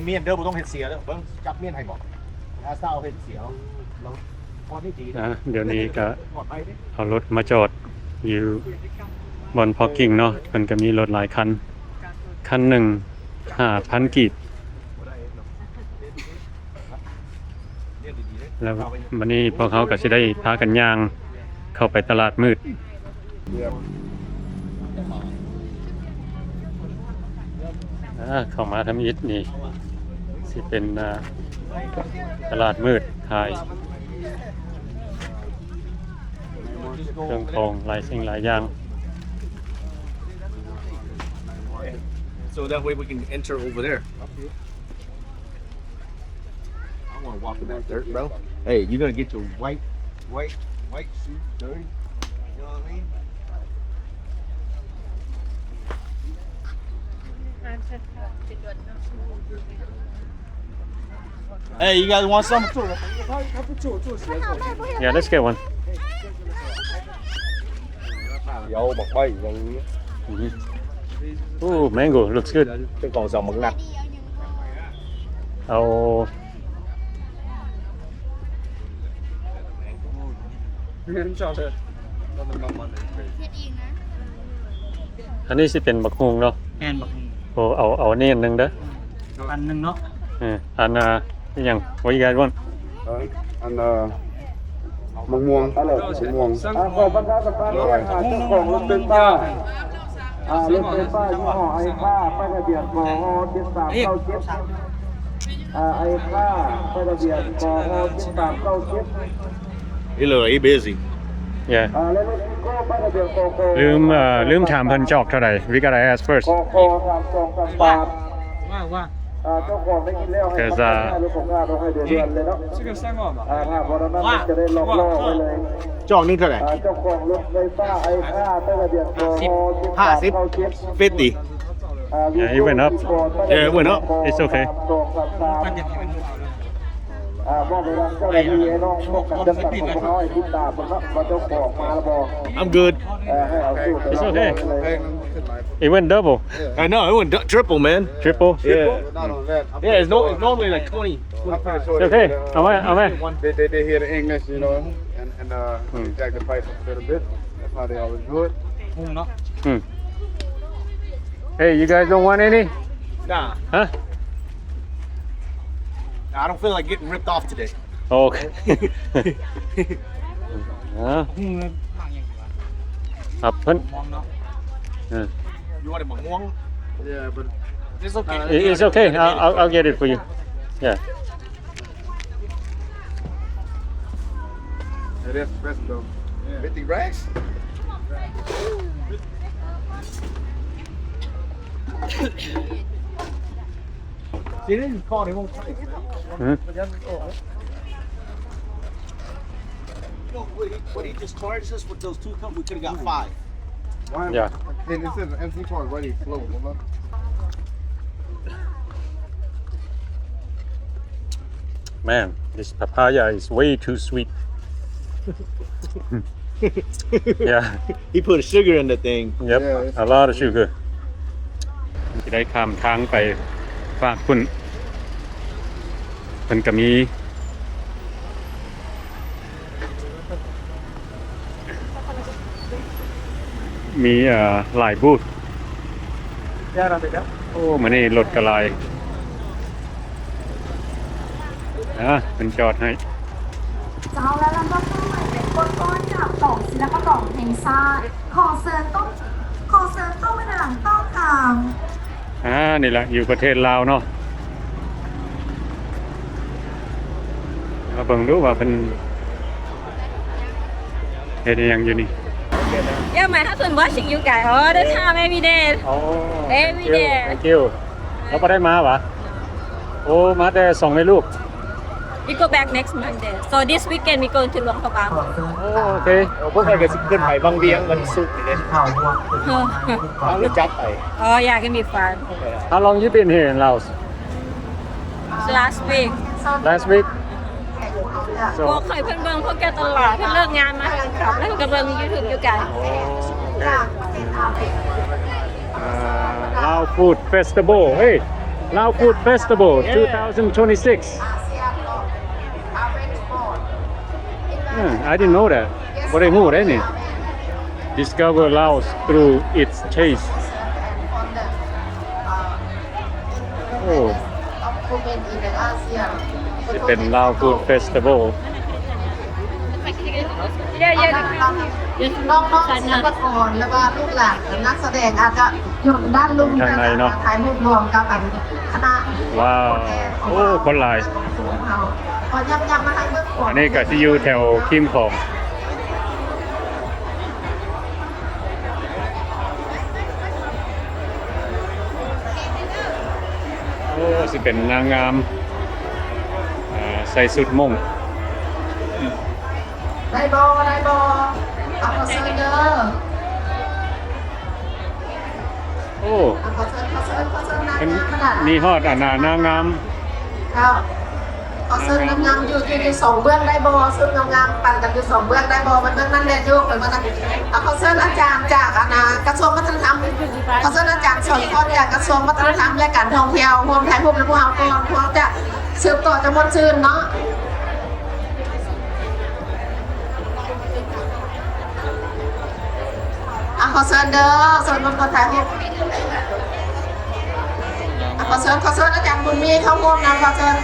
เมียนเด้อบ่ต้องเห็ดเสียเด้อเบิ่งจับเมียนให้บอกถ้าเศร้าเห็ดเสียเราพอนี่ดี เดี๋ยวนี้ก็ ปลอดภัยเด้ เอารถมาจอดอยู่บนพอร์กิ้งเนาะมันก็มีรถหลายคันคันหนึ่ง5,000 กีบแล้ววันนี้พวกเขาก็จะได้พากันย่างเข้าไปตลาดมืดเข้ามาทำอิฐนี่สิเป็นตลาดมืดขายเครื่องทองหลายสิ่งหลายอย่าง So that way we can enter over there. I want to walk in that dirt, bro. Hey, you're gonna get your white shoes dirty. You know what I mean? Hey, you guys want some? Yeah, let's get one. Dầu bọc bay Ooh, mango looks good. Cái còn dòng mực nặng. เอา อันนี้สิเป็นบักฮุงเนาะ แอนบอก โอ้เอานี่อันหนึงเด้อ อันหนึ่งเนาะ อันนี่ยัง what you guys want ăn mông muông mông muông còn văn hóa tập quán hàng trongของรถเป็นป้ารถเป็นป้ายี่ห้อไอ้ป้าป้ายทะเบียนกฮ7397ไอ้ป้าป้ายทะเบียนก7397 Ý lừa ý busy. yeah แล้วรถก็ป้ายทะเบียนกค ลืมถามเพิ่นจอกเท่าไหร่ we gotta ask first กค3238 ว่า เจ้าของได้กินแล้วให้ทำรถของข้าเราให้เดือนเลยเนาะถ้าพอนั้นจะได้ล็อกล่อไว้เลย Chọnนึงเท่าไหร่ เจ้าของรถไฟฟ้าไอ้ข้าป้ายทะเบียนกฮ50 50 yeah it went up Yeah, it went up. It's okay บอกไปว่าเจ้าหน้าที่ไอ้น้องพวกกันจะตัดของน้อยที่ตาบนเนาะมาเจ้าของมาแล้วบอก I'm good. ให้เอาสู้ it's okay it went double I know, it went triple, man. triple Yeah. Yeah, it's normally like 20. it's okay เอาไหม They hear the English, you know, and jack the price a little bit. That's how they always do it. หุ้งเนาะ hey you guys don't want any Nah, huh I don't feel like getting ripped off today. okay หุ้งเลยมากอย่างเดียว ครับเพิ่น มองเนาะ You want it mong? Yeah, but It's okay. it's okay I'll get it for you yeah it is best though. 50 racks? See, they didn't call, they won't price. You know, what he just charged us with those two cups, we could have got 5. Why? Yeah. And it says MC card ready flow. man this papaya is way too sweet yeah He put sugar in the thing. yep Yeah, a lot of sugar จะได้ข้ามทางไปฝากคุณมันก็มีหลายบูธโอ้มันนี่รถกระลายมันจอดให้ เจ้าแล้วเราก็ต้องมาเป็นก้อนๆกับกล่องศิลปะกล่องเพลงซ่าขอเซิร์นต้องไปในหลังต้องทาง นี่แหละอยู่ประเทศลาวเนาะมาเบิ่งดูว่าเป็นเฮ็ดอิหยังอยู่นี่ Yeah, my husband watching you guys all the time, every day. Every day. thank you แล้วก็ได้มาปะโอ้มาแต่2แม่ลูก We go back next Monday. So this weekend we going to Luang Prabang. โอเค Bố này cáiขึ้นไปบางเวียงมันสุดเลยเอารถจับไป Oh yeah, gonna be fun. How long you been here in Laos So last week. last week พวกเคยเพิ่งเบิ่งพวกแกตลอดเพิ่งเลิกงานมาขับแล้วก็เบิ่ง YouTube อยู่กัน Lao Food Festival เฮ้ย Lao Food Festival 2026 I didn't know that บ่ได้ฮู้ได้นี่ Discover Laos through its taste โอ้จะเป็น Lao Food Festival เยอะ น้องๆศิลปากรแล้วก็ลูกหลานนักแสดงอาจจะอยู่ด้านลุง ข้างในเนาะ ถ่ายรูปรวมกับคณะ ว้าวโอ้คนหลาย พอยับๆมาให้เบื้องก่อน อันนี้ก็สิอยู่แถวคิมของโอ้สิเป็นนางงามใส่สุดม่ง ได้บอเอาขอเชิญเด้อ โอ้ เอาขอเชิญนาง เป็น งามขนาด มีฮอดนางงาม ครับขอเชิญงามๆอยู่สองเบื้องได้บอซึ่งงามๆปั่นกันอยู่สองเบื้องได้บอมันเบื้องนั่นแหละโยกเหมือนมันเอาขอเชิญอาจารย์จากกระทรวงวัฒนธรรมขอเชิญอาจารย์สอนข้อจากกระทรวงวัฒนธรรมและการท่องเที่ยวรวมถ่ายรูปและพวกเราก่อนพวกจะสืบต่อจำนวนชื่นเนาะขอเชิญเด้อเชิญบนคนถ่ายรูปขอเชิญอาจารย์บุญมีเข้าร่วมนะขอเชิญ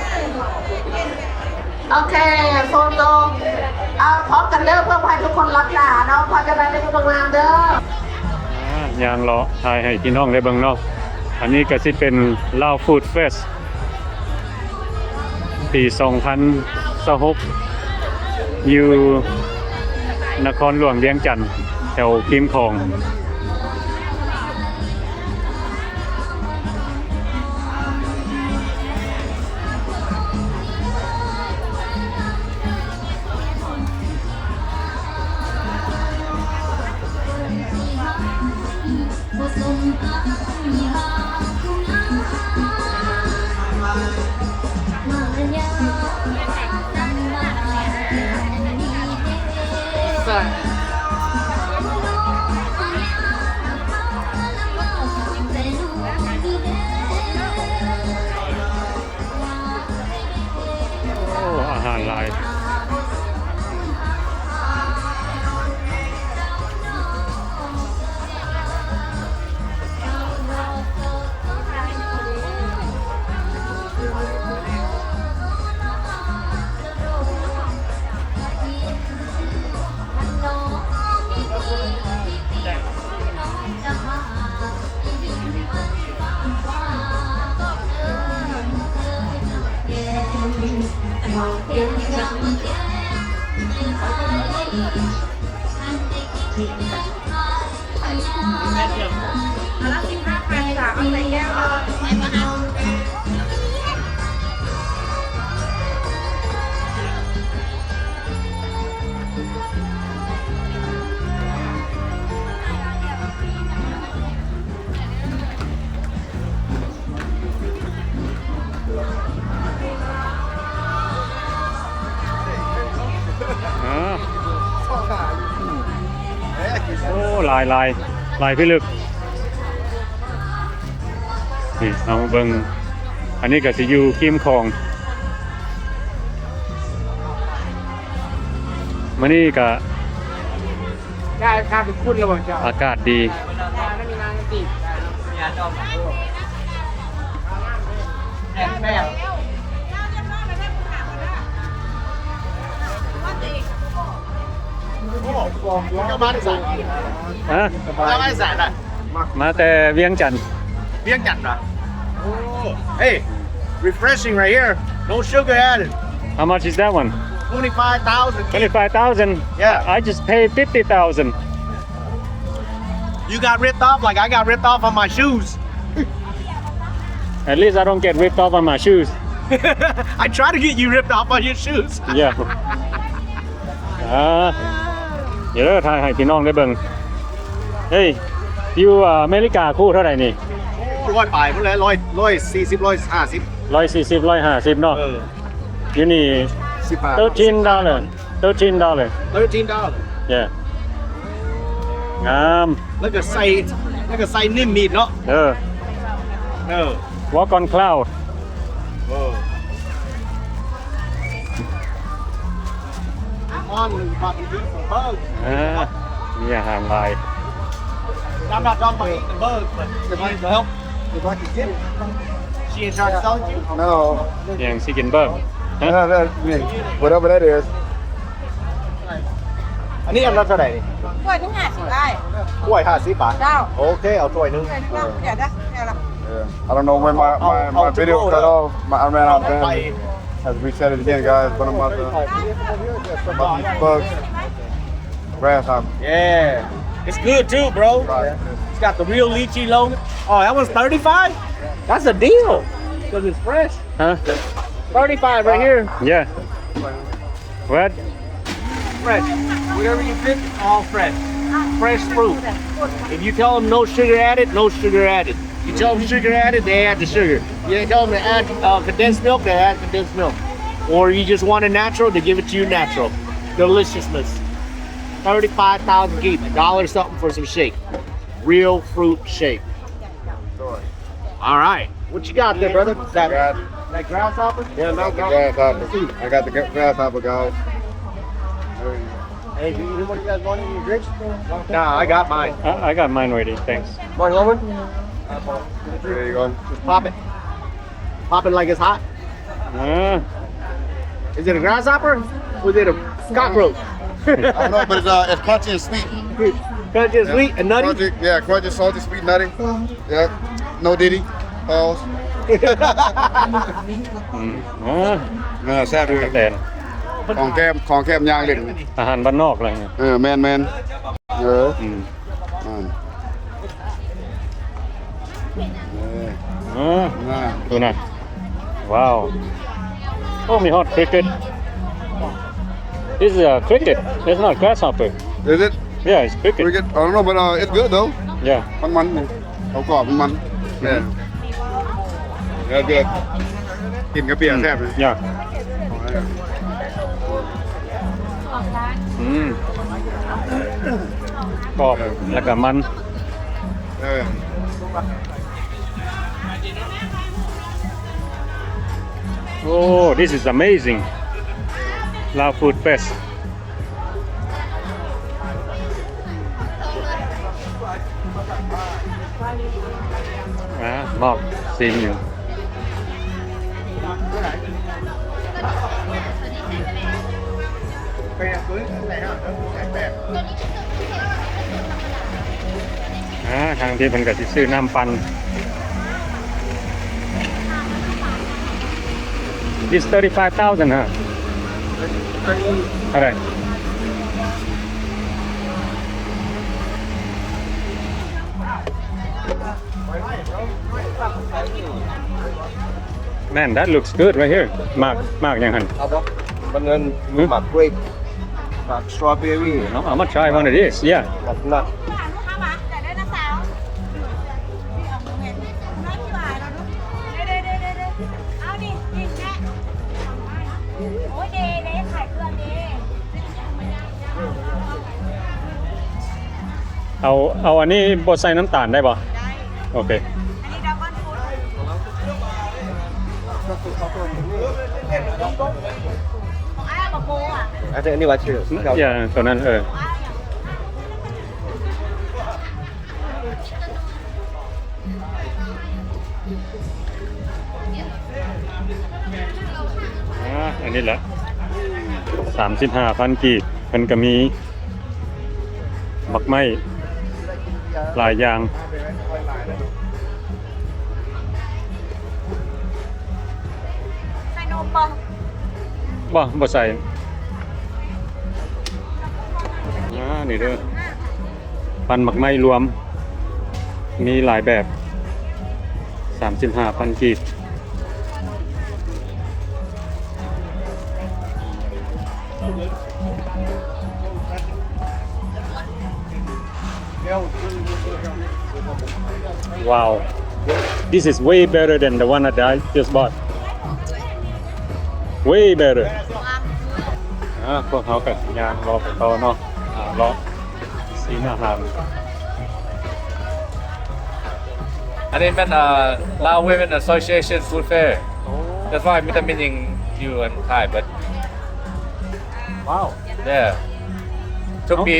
โอเคโฟโต้พร้อมกันเด้อเพื่อให้ทุกคนรักษาเนาะพอจะได้ในโรงงานเด้อย างล้อถ่ายให้พี่น้องได้เบิ่งเนาะอันนี้ก็สิเป็น Lao Food Fest ปี 2026อยู่นครหลวงเวียงจันทน์แถวคิมของโอ้อาหารหลายโอ้ลายพี่ลึกนี่เอาเบิ่งอันนี้ก็สิอยู่คิมของมื้อนี้ก็ ได้ค่าเป็นคุณระหว่างเจ้า อากาศดี แล้วมีนางตีมีอาจอมแม่ ฮะ แล้วไม่ใส่น่ะ มาแต่เวียงจันทน์ เบี้ยงจัดนะHey refreshing right here no sugar added How much is that one 25,000 25,000 Yeah. I just paid 50,000 You got ripped off like I got ripped off on my shoes At least I don't get ripped off on my shoes I try to get you ripped off on your shoes Yeah เดี๋ยวถ่ายให้พี่น้องได้เบิ่งเฮ้ยอยู่อเมริกาคู่เท่าไหร่นี่ ร้อยปลายเมื่อไร140 150 140 150เนาะอยู่นี่ 15 $13 $13 yeah งาม แล้วก็ใส่นิ่มมีดเนาะ เออ walk on cloud มีอาหารลาย I'm not talking about eating the bugs, but if I need to help, if I can get it. She ain't trying to sell it to you? No. อย่างซิกินเบิร์ก Whatever that is. อันนี้อันละเท่าไหร่นี่ ถ้วยนึง50ได้ ถ้วย50 บาท เจ้า โอเค เอาถ้วยหนึง ถ้วยนึงเนาะเดี๋ยวนะเดี๋ยวละ Yeah. I don't know when my video cut off. I ran out of time. As we said it again, guys, but I'm about to bugs, grasshopper. Yeah. It's good too, bro. It's got the real lychee logo. Oh, that was 35? That's a deal. Because it's fresh. ฮะ 35 right here. yeah what Fresh. Whatever you pick, all fresh. Fresh fruit. If you tell them no sugar added, no sugar added. You tell them sugar added, they add the sugar. You tell them to add condensed milk, they add condensed milk. Or you just want it natural, they give it to you natural. Deliciousness. 35,000 keep. $1 something for some shake. Real fruit shake. All right. What you got there, brother? That grasshopper? Yeah, not the grasshopper. I got the grasshopper, guys. Hey, do you want you guys want any drinks? Nah, I got mine. I got mine ready thanks Want one? There you go. Just pop it. Pop it like it's hot. อ่า Is it a grasshopper? Or is it a cockroach? I don't know, but it's crunchy and sweet. Crunchy and sweet and nutty. Crunchy, yeah, crunchy, salty, sweet, nutty. Yeah. No diddy. Pause. อ๋อ แซ่บเลย แตน ของแคบย่างเล่น อาหารบ้านนอกอะไรเงี้ย แมนอืม อ๋อดูนะว้าว โอ้มีฮอตคริกเก็ต This is a cricket it's not grasshopper Is it? yeah it's cricket Cricket? I don't know, but it's good though. yeah มันเขากรอบมันyeah good กินกระเปียกแซ่บเลย yeah อืมกรอบแล้วก็มัน Oh, this is amazing. Lao Food Fest. มอบซีนอยู่ ทางที่เพิ่นก็สิซื้อน้ำปั่น This 35,000 huh? อะไรMan, that looks good right here. มากยังหัน เอาปะมันเงินหมักกล้วยหมักสตรอเบอรี่ I'm gonna try one of these. Yeah. หมักนัท เอาอันนี้บดใส่น้ำตาลได้ป่ะโอเค อันนี้ว่าชื่อ อย่าตัวนั้นอันนี้แหละ 35,000 กีบมันก็มีบักไม้หลายอย่างใส่นมปะบ่ใส่นี่เด้อปันบักไม้รวมมีหลายแบบ 35,000 กีบWow, this is way better than the one that I just bought. Way better. พวกเขากับยางรอไปต่อเนาะรอซีนอาหาร อันนี้เป็นLao Women Association Food Fair that's why มีแต่มินยิงอยู่อันขาย but ว้าว yeah ทุกปี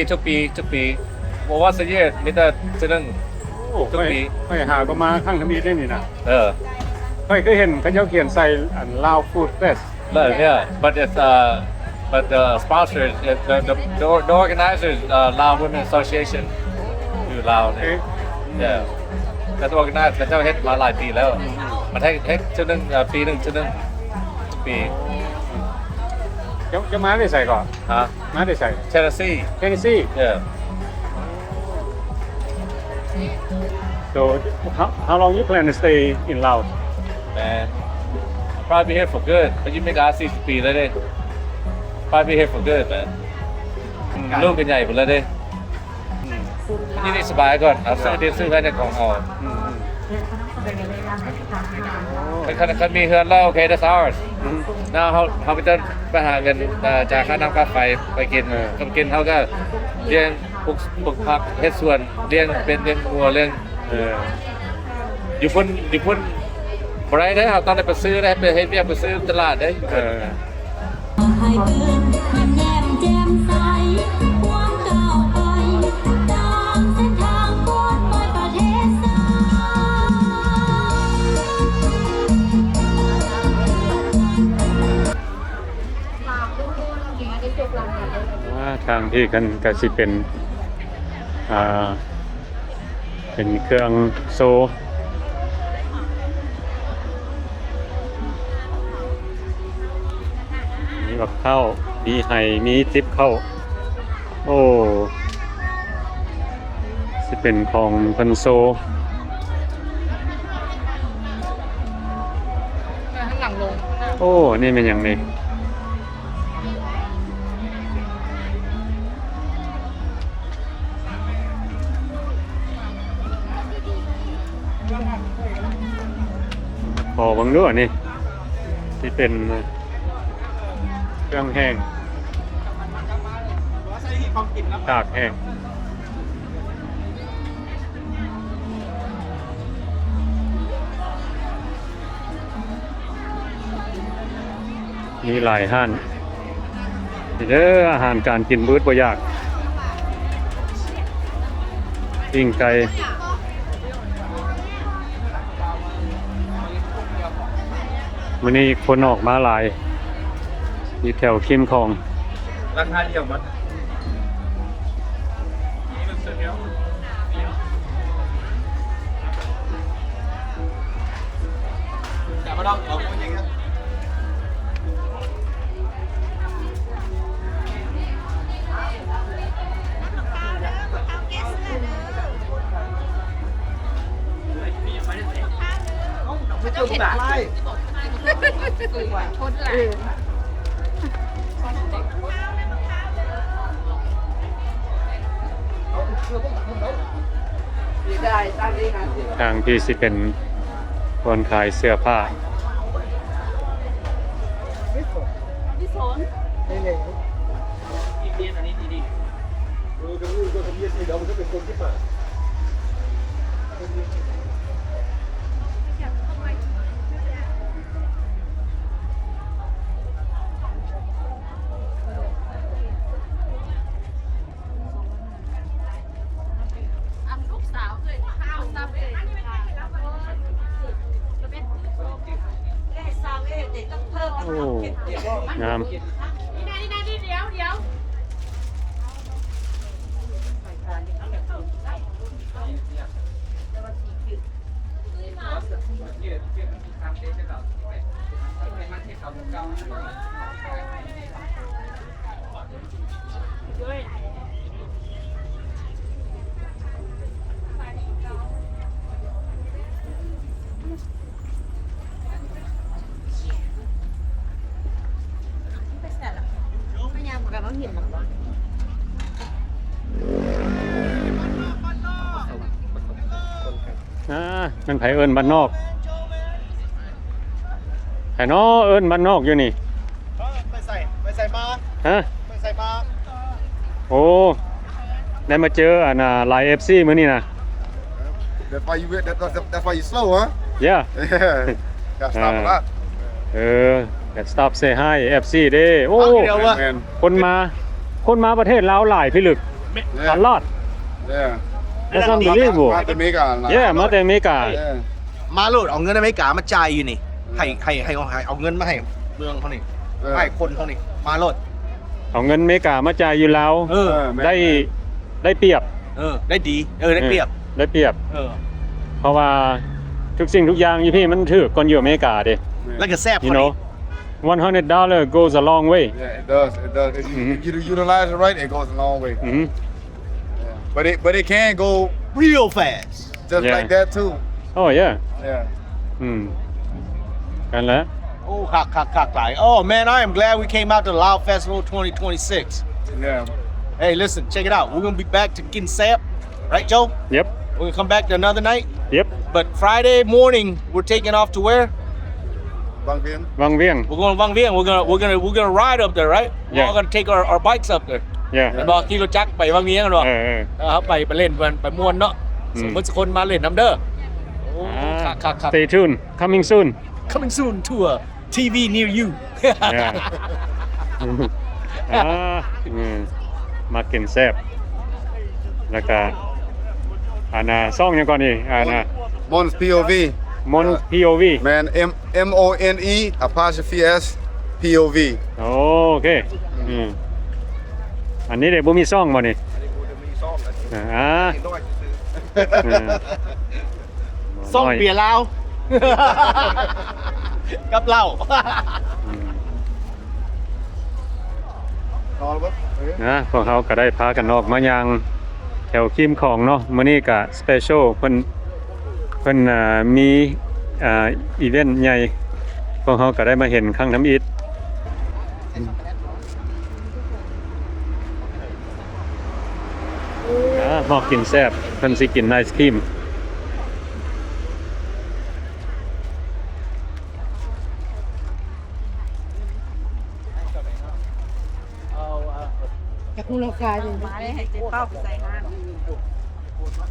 ว่าonce a year มีแต่จะนึง ทุกปี ไม่หาก็มาข้างทำอีได้นี่นะ uh เคยเห็นเขาเจ้าเขียนใส่อันลาวฟู้ดเฟส yeah but it's but the sponsors the organizers Lao Women Association อยู่ลาวเนี่ย yeah แต่ตัว organize เป็นเจ้าเฮ็ดมาหลายปีแล้วมันให้จะนึงปีหนึงจะนึงทุกปี จะมาได้ใส่ก่อน ฮะ มาได้ใส่ Tennessee เทนเนสซี yeah so how long you plan to stay in Laos man I'll probably be here for good but you make RC ปีแล้วดิ probably be here for good man ลูกกันใหญ่หมดแล้วดินี่นี่สบายก่อนเอาซื้อให้ในของออกคันมีเฮือนแล้วโอเค that's ours now เขาไปจะไปหาเงินจากค่าน้ำค่าไฟไปกินเขาก็เลี้ยงปลูกผักเฮ็ดสวนเลี้ยงเป็นเลี้ยงวัวเลี้ยงอยู่พุ่นบ่ได้เด้อตอนได้ไปซื้อได้ไปเฮ็ดเวียกไปซื้อตลาดได้ให้เตือนยิ้มแย้มแจ่มใสควงก้าวไปตามเส้นทางโคตรไปประเทศไทย ทางที่กันก็สิเป็นเป็นเครื่องโซมีแบบเข้ามีไห้มีติ๊บเข้าโอ้สิเป็นของเพิ่นโซโอ้นี่เป็นอย่างนี้พอบังด้วยนี่ที่เป็นเครื่องแห้งตากแห้งมีหลายห้านเด้ออาหารการกินบื้ดบ่ยากปิ้งไก่วันนี้คนออกมาหลายอยู่แถวคิมคอง ราคาเดียวมันแต่ไม่ต้องเอาอย่างเงี้ยไม่ต้องตัดเลยทางที่สิเป็นคนขายเสื้อผ้าโอ้งามมันไผเอิ้นบ้านนอกไผน้อเอิ้นบ้านนอกอยู่นี่ไปใส่มาฮะไปใส่มาโอ้ได้มาเจอไลน์ FC มื้อนี้นะ That's why you that's why you slow, huh? Yeah Yeah. Gotta stop a lot. แต่ stop say hi FC เด้โอ้ Man. คนมาประเทศลาวหลายพี่ลึกตลอด Yeah. That's unbelievable มาแต่อเมริกา Yeah มาแต่อเมริกา Yeah. มาโหลดเอาเงินอเมริกามาจ่ายอยู่นี่ให้เอาเงินมาให้เมืองเขานี่ให้คนเขานี่มาโหลด เอาเงินอเมริกามาจ่ายอยู่ลาว แม่น ได้เปรียบ ได้ดีได้เปรียบ ได้เปรียบ เพราะว่าทุกสิ่งทุกอย่างอยู่พี่มันถือก่อนอยู่อเมริกาเด้ แล้วก็แซ่บ you เขานี่ know $100 goes a long way Yeah, it does. It does. If you utilize it right, it goes a long way. อือหือ Yeah. But it can go real fast just Yeah. like that too. Oh yeah Yeah. กันแล้ว โอ้คักหลาย Oh man I am glad we came out to Lao Festival 2026 Yeah. Hey listen check it out we're gonna be back to Gin Sap right Joe Yep we're gonna come back to another night Yep but Friday morning we're taking off to where Bang Vien. วังเวียง we're going to Vang Vieng we're gonna ride up there right we're Yeah. all gonna take our bikes up there Yeah แล้วบอกขี่รถจักรไปวังเวียงกันหรอ ครับไปเล่นไปม่วนเนาะสมมติคนมาเล่นน้ำเด้อโอ้คัก Stay tuned coming soon coming soon to a TV near you Yeah มากินแซ่บแล้วก็ซ่องยังก่อนนี่Mons POV. Mon POV Man, MONE apostrophe S POV. โอเคอันนี้เดี๋ยวบ่มีซ่องบ่นี่ซ่องเบียร์ลาวกับเหล้า พวกเขาก็ได้พากันออกมายังแถวคิมของเนาะมื้อนี้ก็สเปเชียลเพิ่นมีอีเวนต์ใหญ่พวกเขาก็ได้มาเห็นข้างน้ำอิฐหอกกินแซ่บเพิ่นสิกินไอศครีมอยากรู้ราคาอยู่มาได้ให้เจ๊เป้าไปใส่ห้าง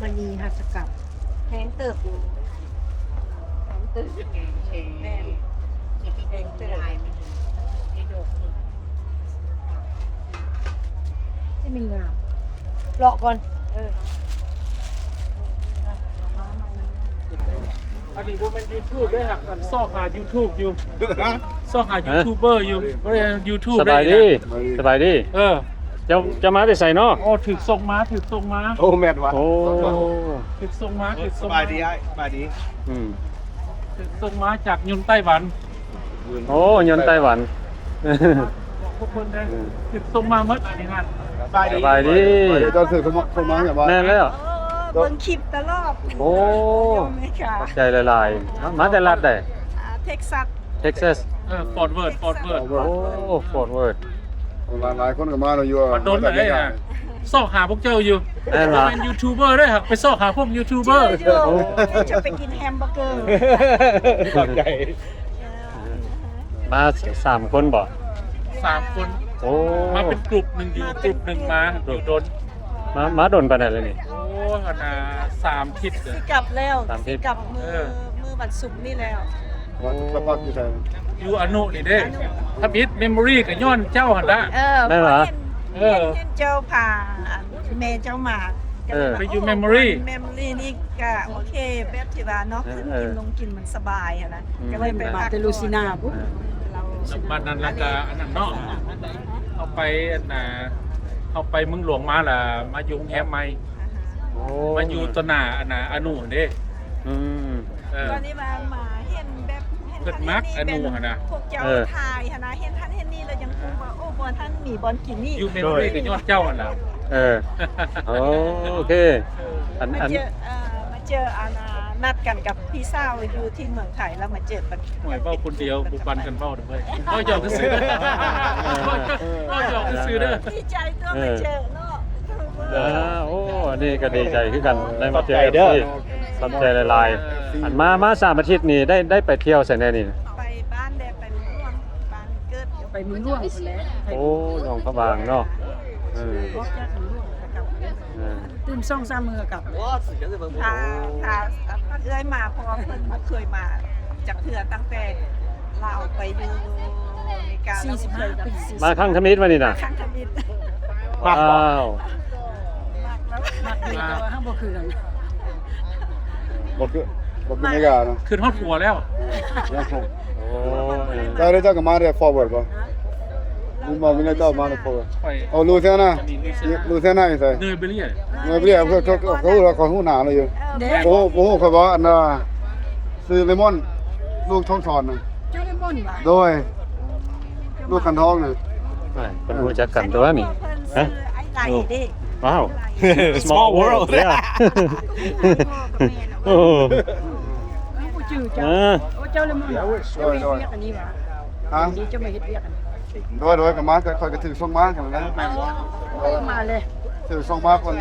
มันมีหัตถกรรมแพงเติบอยู่แพงเติบแม่แพงเติบที่มันงามเลาะก่อนอันนี้ว่ามันยูทูบได้หักกันซอกหายูทูบอยู่ซอกหายูทูบเบอร์อยู่ก็เลยยูทูบ สบายดีจะมาได้ใส่เนาะ โอ้ถึกส่งมาโอ้แม่นวะ โอ้ ถึกส่งมา สบายดีถึกส่งมาจากยุนไต้หวัน โอ้ยนไต้หวัน พวกคนได้ถึกส่งมาเมื่อนี่นั่น สบายดี เจ้าสื่อคนมาอย่างว่า แม่นแล้ว เบิ่งคลิปตลอด โอ้ อเมริกา ใจละลายๆมาแต่รัฐใด เท็กซัส เท็กซัส ฟอร์ดเวิร์ด โอ้ฟอร์ดเวิร์ด หลายคนก็มาเราอยู่ มันโดนเลยอ่ะซอกหาพวกเจ้าอยู่ แน่นอน เป็นยูทูบเบอร์ด้วยครับไปซอกหาพวกยูทูบเบอร์ จะไปกินแฮมเบอร์เกอร์ มา3 คนบ่ 3 คน โอ้ มาเป็นกลุ่มหนึ่งอยู่กลุ่มหนึ่งมาอยู่โดน มาโดนปานใดเลยนี่ โอ้ขนาด3 ทิศเลย กลับแล้ว ตามที่ กลับมือวันศุกร์นี่แล้ว วันสภาพอยู่ไทย อยู่อนุนี่เด้ถ้าบิดเมมโมรี่กับย้อนเจ้าหันละ ได้เหรอ เห็นเจ้าผ่าเมย์เจ้าหมาก ไปอยู่เมมโมรี่ เมมโมรี่นี่ก็โอเคแบบที่ว่าเนาะขึ้นกินลงกินมันสบายอะนะก็เลยไปพักเตลูซินาปุ๊บเรา น้ำมันนั่นแล้วก็อันนั้นเนาะเอาไปอันน่ะเอาไปเมืองหลวงมาล่ะมาอยู่กรุงเทพใหม่ โอ้ มาอยู่ตวหน้าอันน่ะอนุเด้ อืม ตอนนี้มาเห็นแบบ เกิดมักอนุหั่นน่ะ พวกเจ้าทายหั่นนะเห็นท่านเห็นนี่แล้วยังพูดว่าโอ้บอลท่านมีบอลกินนี่ อยู่เมมโมรี่กับย้อนเจ้าหันละ โอเคอัน มาเจอนัดกันกับพี่สาวอยู่ที่เมืองไทยแล้วมาเจอกัน หน่วยเบ้าคนเดียวบุปันกันเบ้าเด้อเว้ยก็หยอกกันซื้อก็หยอกกันซื้อเด้อ ดีใจตัวมาเจอเนาะ โอ้อันนี้ก็ดีใจคือกันได้มาเจอเด้อสนใจหลายๆอันมา3 อาทิตย์นี่ได้ไปเที่ยวไสแน่นี่ ไปบ้านแดไปเมืองร่วงบ้านเกิดไปเมืองร่วงไปแล้ว โอ้หนองพระบางเนาะ บอกจากเมืองร่วงกับตื่ ตื่นซ่องซ้ำมือกับถ้าเอ้ยมาเพราะว่าเพิ่นบ่เคยมาจากเถื่อตั้งแต่ลาวไปอยู่อเมริกา45 ปี มาครั้งทมิตรมานี่น่ะ ครั้งทมิตร อ้าว มักดีแต่ว่าห้างบ่คือกัน บอกไม่กล้านะ ขึ้นฮอดหัวแล้ว โอ้ย เจ้าได้เจ้าก็มาได้ forward ป่ะมึงบอกไม่ได้เจ้ามาได้ forward ไป เอาลูเซียนะลูเซียนะอีใส่ เนยไปเรื่อย เมื่อเรียกเขาเราหูหนาเลยอยู่ เด้ โอ้โหเขาบอกอันน่ะซื้อเลมอนลูกท้องสอนน่ะ เจ้าเลมอนว่ะ โดยลูกคันท้องน่ะ ไม่เป็นรู้จักกันตัวนี่ ฮะ ฮะ ไอ้ไหลเด้ ว้าว small world yeah โอ้ ผู้จือเจ้า อ่า โอ้เจ้าเลมอนเจ้าเฮ็ดเวียกอันนี้ว่ะ ฮะ นี่เจ้ามาเฮ็ดเวียกอันนี้ โดยก็มาค่อยก็ถือส่งมากันนะ มาเลย ถือส่งมาคน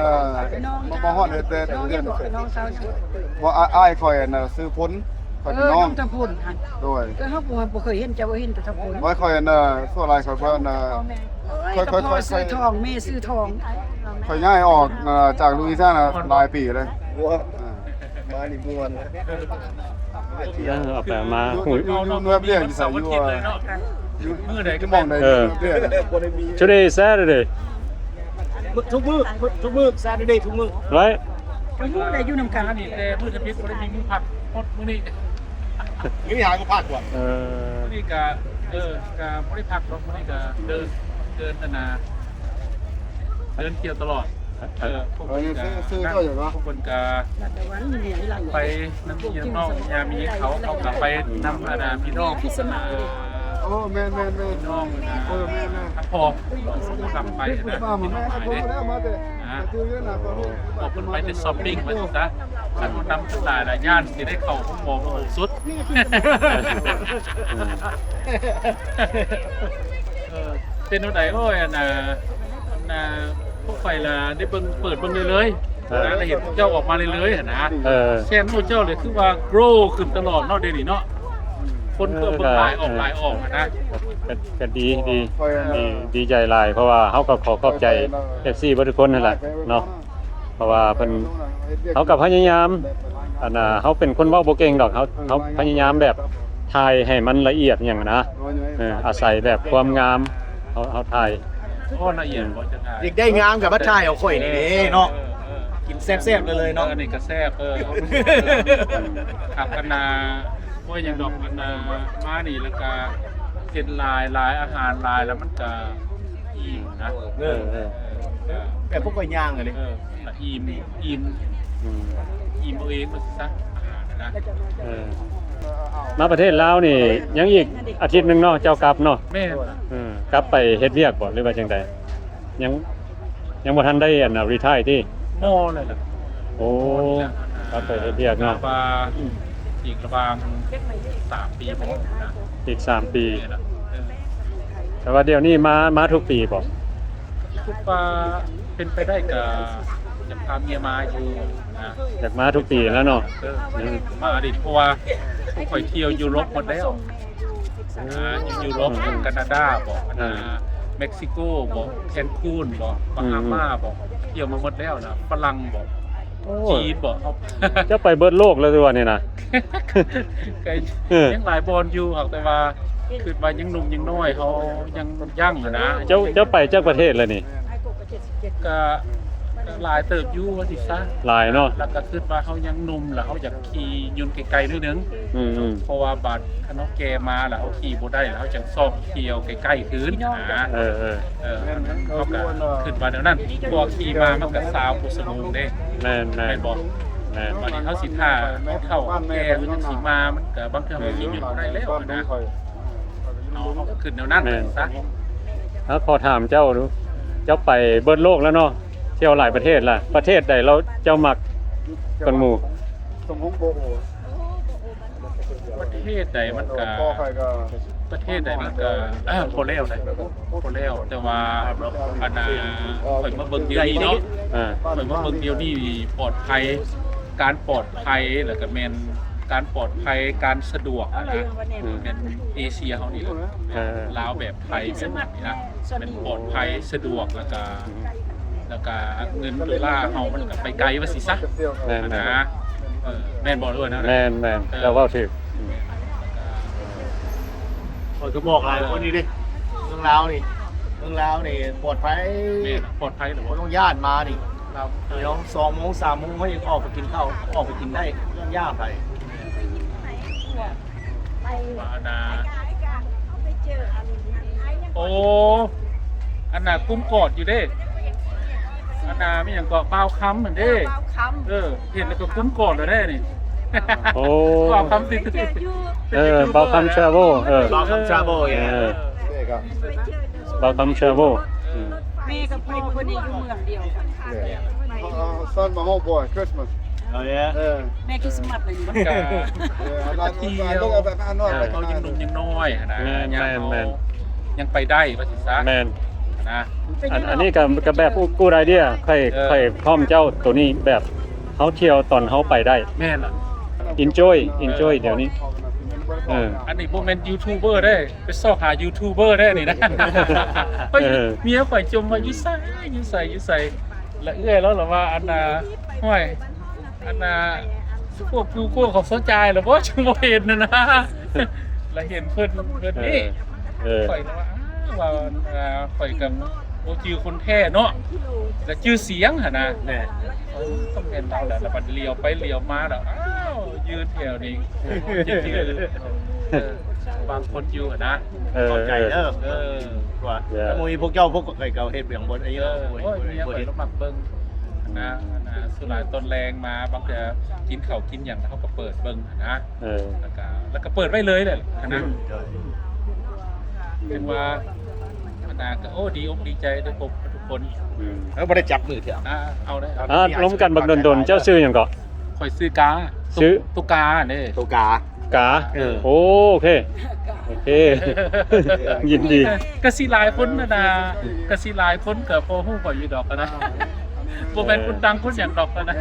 มาฮอดเฮ็ด น้อง เดื เรีย อน น บอกน้องสาวชื่อ บ่อ้ายข่อยน่ะซื้อพ้นข่อยเป็นน้อง ตะพุ่นหั่น โดย ก็เฮาบ่เคยเห็นเจ้าบ่เห็นแต่ตะพุ่น ไว้ข่อยน่ะส่วนหลายข่อยว่าน่ะ ค่อยๆซื้อทองแม่ซื้อทอง ข่อยย้ายออกจากลุยซ่าน่ะหลายปีเลย ยังเอาไปมา อยู่ หุย อยู่เนื้อเบี้ยอยู่ใส่อยู่ เลยเนาะมื้อใดก็ มองได้เบี้ย today is Saturday ทุกมื้อ Saturday ทุกมื้อ right ก็อยู่ได้อยู่นำกัน นี่แต่มื้อทมิตรบ่ได้มีมื้อพักฮอดมื้อนี้ นี่หาก็พลาดกว่า เออ มื้อนี้ก็ก็บ่ได้พักหรอกมื้อนี้ก็เดินนาเดินเที่ยวตลอดพวกคนก็พวกคนก็ แต่วันนี้หลาย ไปน้ำเยี่ยมน้องยามีเขากลับไปนำอาณาพี่น้องพี่ โอ้แม่น น้องนะ แม่ ทั้งพอกลับไปนะ มาแม่ ไปเด้ มาเด้ บอกคนไปได้ช้อปปิ้งมาซะขันนำทั้งหลายหลายย่านสิได้เข้าห้องหมอมาสุดเป็นอะไรโอ้ยพวกไฟละได้เปิดเลยนะเราเห็นเจ้าออกมาเลยนะ เออ แซนโนเจ้าเลยคือว่า grow ขึ้นตลอดเนาะเดี๋ยวนี้เนาะคนก็เบิ่งหลายออกนะ ก็ดีใจหลายเพราะว่าเฮาก็ขอขอบใจ FC เบ่ทุกคนนั่นแหละเนาะเพราะว่าเพิ่นเฮาก็พยายามเฮาเป็นคนเว้าบ่เก่งดอกเฮาพยายามแบบถ่ายให้มันละเอียดหยังนะอาศัยแบบความงามเฮาถ่าย ก็ละเอียดบ่จะได้ เด็กได้งามกับบัตรชายเอาข่อยนี่เด้เนาะกินแซ่บๆเลยเนาะ อันนี้ก็แซ่บขับกันนาพวกยังดอกกันนามานี่แล้วก็เห็นลายอาหารลายแล้วมันก็อิ่มนะ แบบพวกก้อยย่างเลย อิ่มเอาเองมันซะอาหารนะ มาประเทศลาวนี่ยังอีกอาทิตย์หนึงเนาะเจ้ากลับเนาะ แม่ กลับไปเฮ็ดเวียกบ่หรือว่าจังไดยังบ่ทันได้รีไทร์ที่ หม้อเลยล่ะ โอ้กลับไปเฮ็ดเวียกเนาะ ว่าอีกระบาง3 ปีผมนะ อีก3 ปีแต่ว่าเดี๋ยวนี้มาทุกปีบ่ คิดว่าเป็นไปได้กับจะพาเมียมาอยู่นะ อยากมาทุกปีแล้วเนาะ มาดิเพราะว่าข่อยเที่ยวยุโรปหมดแล้วอยู่ยุโรปแคนาดาบอกเม็กซิโกบอกแคนคูนบอกบาฮามาบอกเที่ยวมาหมดแล้วนะฝรั่งบอกจีนบอกเขา จะไปเบิดโลกแล้วตัวนี่นะ ยังหลายบอลอยู่แต่ว่าคือมายังหนุ่มยังน้อยเขายังยั่งนะ เจ้าไปจากประเทศเลยนี่ ก็หลายเติบอยู่ว่าสิซะ หลายเนาะ แล้วก็คิดว่าเขายังหนุ่มแล้วเขาอยากขี่ยนต์ไกลๆนิดนึง เพราะว่าบัดคณะแกมาแล้วเขาขี่บ่ได้แล้วเขาจังซ่อมเที่ยวใกล้ๆคืนนะ เขาก็ขึ้นมาเดี๋ยวนั้นพวกขี่มามันก็สาวผู้สมุงเด้ แม่น แม่นบ่บัดนี้เขาสิท่าเข้าแกหรือจังสิมามันก็บางเทื่อมันขี่ยนต์บ่ได้แล้วนะเนาะเขาก็ขึ้นแนวนั้นซะ แล้วขอถามเจ้าดูเจ้าไปเบิดโลกแล้วเนาะเที่ยวหลายประเทศล่ะประเทศใดเราเจ้ามักกันหมู่ สมองโบโอ ประเทศใดมันก็ประเทศใดมันก็โคเล้วแต่ว่าอันน่ะข่อยมาเบิ่งเดียวนี้เนาะข่อยมาเบิ่งเดียวนี้ปลอดภัยการปลอดภัยแล้วก็แม่นการปลอดภัยการสะดวกนะแม่นเอเชียเฮานี่แหละลาวแบบไทยแบบนี้นะเป็นปลอดภัยสะดวกแล้วก็ แล้วก็เงินดอลลาร์เฮามันก็ไปไกลว่าสิซะ แม่น นะแม่นบ่ด้วยนะ แม่นแม่นแล้วเว้าถูก คนก็บอกหลายคนนี่ดิเมืองลาวนี่ปลอดภัย แม่นปลอดภัยหรือ ค ว่าน ต้องญาติมานี่เราเดี๋ยว2 โมง 3 โมงเขายังออกไปกินข้าวออกไปกินได้เรื่องญาติไป มานาโอ้อันน่ะกุ้มกอดอยู่เด้อันน่ะมีหยังเกาะเปล่าค้ำเหมือนเด้เห็นแล้วก็กุ้มกอดแล้วได้นี่ โอ้ เปล่าค้ำติด เบาคำ travel รอคำทราโบอย่าง เบาคำ travel แม่กับพ่อคนนี้อยู่เมืองเดียวกัน Son my homeboy Christmas เอาเนี่ย แม่คริสต์มาสเลยอยู่ มันก็ look at that man เขายังหนุ่มยังน้อยนะ แม่น ยังไปได้ว่าสิซะ แม่น นะ อันนี้ก็แบบกูไอเดียค่อยพร้อมเจ้าตัวนี้แบบเฮาเที่ยวตอนเฮาไปได้ แม่นล่ะ enjoy เดี๋ยวนี้ อันนี้บ่แม่นยูทูบเบอร์ได้ไปซอกหายูทูบเบอร์ได้นี่นะเฮ้ยเมียข่อยจมว่าอยู่ไสแล้วเอื้อยแล้วเหรอว่าอันน่ะห้อยอันน่ะพวกกูเขาสนใจแล้วบ่จังบ่เห็นน่ะนะแล้วเห็นเพิ่นนี่ข่อยว่าข่อยกับโอจือคนแท้เนาะแล้วชื่อเสียงหั่นน่ะแน่ต้องเป็นเราแหละแล้วบัดเลี้ยวไปเลี้ยวมาแล้วอ้าวยืนแถวนี้ยืนบางคนอยู่นะ เข้าใจเด้อว่าถ้ามีพวกเจ้าพวกไก่เก่าเฮ็ดเบียงบนไอ้เยอะ โอ้ยเมียข่อยต้องมักเบิ่งนะสุรายต้นแรงมาบางทีกินข้าวกินหยังแล้วเขาก็เปิดเบิ่งนะแล้วก็เปิดไว้เลยแหละนะเป็นว่าก็โอ้ดีอกดีใจได้พบทุกคน แล้วบ่ได้จับมือเถอะ เอาได้ ล้มกันบักดนๆเจ้าชื่อหยังก็ ข่อยซื้อกา ซื้อ ตุกานี่ ตัวกา โอเคยินดี กสิหลายคนนะกสิหลายคนก็พอฮู้ข่อยอยู่ดอกนะบ่แม่นคนดังคนหยังดอกนะ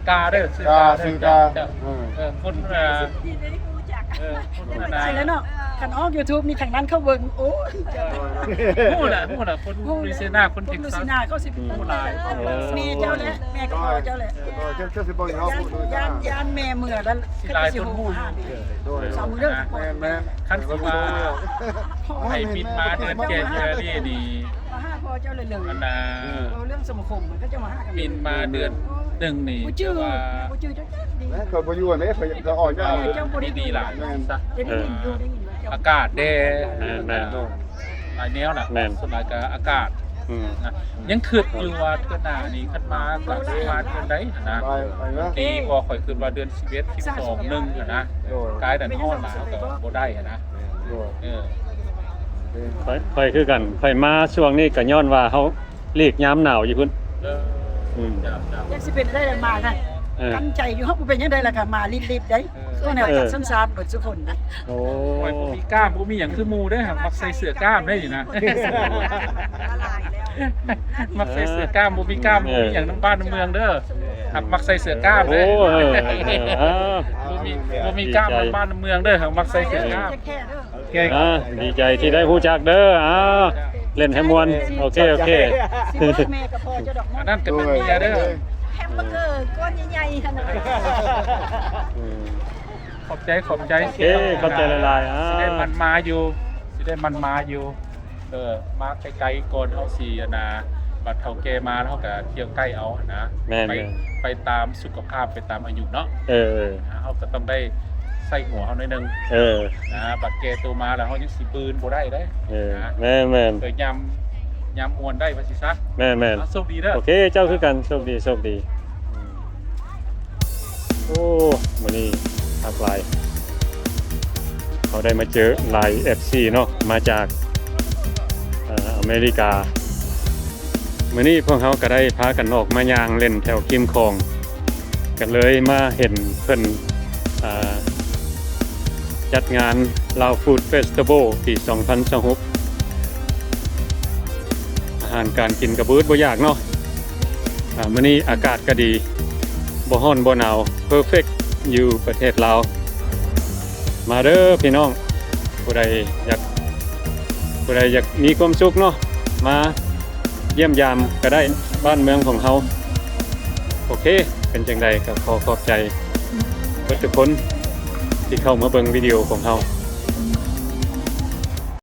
กาเด้อซื้อกาคนคน ใช่แล้วเนาะคันออก YouTube มีทางนั้นเข้าเบิ่งโอ้ย ฮู้ล่ะคนลุยเซนาคนเท็ก ลู ซั ซิ ส นาเขาสิผู้หลายแม่เจ้าแหละแม่ก็พ่อเจ้าแหละยานแม่เมื่อแล้ว สิหลายคนฮู้ สามมื้อเด้อ คันสิว่าให้บินมาเดือนแกนยานี่นี่ มาหาพ่อเจ้าเลย อันน่ะ เอาเรื่องสมาคมมันก็จะมาหากัน บินมาเดือนหนึ่งนี่ บ่ชื่อ ว่า บ่ชื่อเจ้าดี เขาไปอยู่อันนี้เขาออกจาก ดีหลายซะ ได้ยินอยู่ได้ยินว่าเจ้า อากาศแด แม่น หลายแนวน่ะ แม่น ส่วนหลายก็อากาศนะยังคิดอยู่ว่าเดือนหน้านี่คันมาก็สิมาเดือนใดนะ ไปนะ ดีกว่าข่อยคิดว่าเดือน11 12 1นะกายดันฮ้อนมาก็บ่ได้นะค่อยคือกันค่อยมาช่วงนี้ก็ย้อนว่าเฮาหลีกยามหนาวอยู่พุ่น ยังสิเป็นได้มาได้กันใจอยู่เฮาบ่เป็นยังไดล่ะค่ะมารีบๆได้ตัวแนวจัดซ้ำๆเบิดทุกคนนะ โอ้ ข่อยบ่มีกล้ามบ่มีหยังคือหมู่เด้อมักใส่เสื้อกล้ามได้อยู่นะมักใส่เสื้อกล้ามบ่มีกล้ามบ่มีหยังนำบ้านนำเมืองเด้อหักมักใส่เสื้อกล้ามเด้บ่มีกล้ามนำบ้านนำเมืองเด้อหักมักใส่เสื้อกล้าม แค่เด้อ ดีใจที่ได้ฮู้จักเด้อเล่นให้ม่วนโอเค สิว่าแม่กับพ่อเจ้าดอก อันนั้นก็เป็นเมียเด้อ แฮมเบอร์เกอร์ก้อนใหญ่ๆขนาด ขอบใจ โอเคเข้าใจหลายๆสิได้มันมาอยู่มาไกลๆก่อนเฮาสิบัดเฒ่าแก่มาแล้วเฮาก็เที่ยวใกล้เอานะไปตามสุขภาพไปตามอายุเนาะเฮาก็ต้องได้ใส่หัวเฮาหน่อยนึงนะบัดแก่ตัวมาแล้วเฮายังสิปืนบ่ได้เด้แม่นยามมวนได้ว่าสิซะ แม่น โชคดีเด้อ โอเคเจ้าคือกันโชคดีโอ้มื้อนี้ทักหลายเขาได้มาเจอหลาย FC เนาะมาจากอเมริกามื้อนี้พวกเขาก็ได้พากันออกมาย่างเล่นแถวคิมคองกันเลยมาเห็นเพิ่นจัดงาน Lao Food Festival ปี 2026 อาหารการกินกระบืดบ่ยากเนาะมื้อนี้อากาศก็ดีบ่ร้อนบ่หนาว perfect อยู่ประเทศลาวมาเด้อพี่น้องผู้ใดอยากมีความสุขเนาะ มาเยี่ยมยามก็ได้บ้านเมืองของเฮาโอเคเป็นจังใดก็ขอขอบใจทุกคนที่เข้ามาเบิ่งวิดีโอของเฮา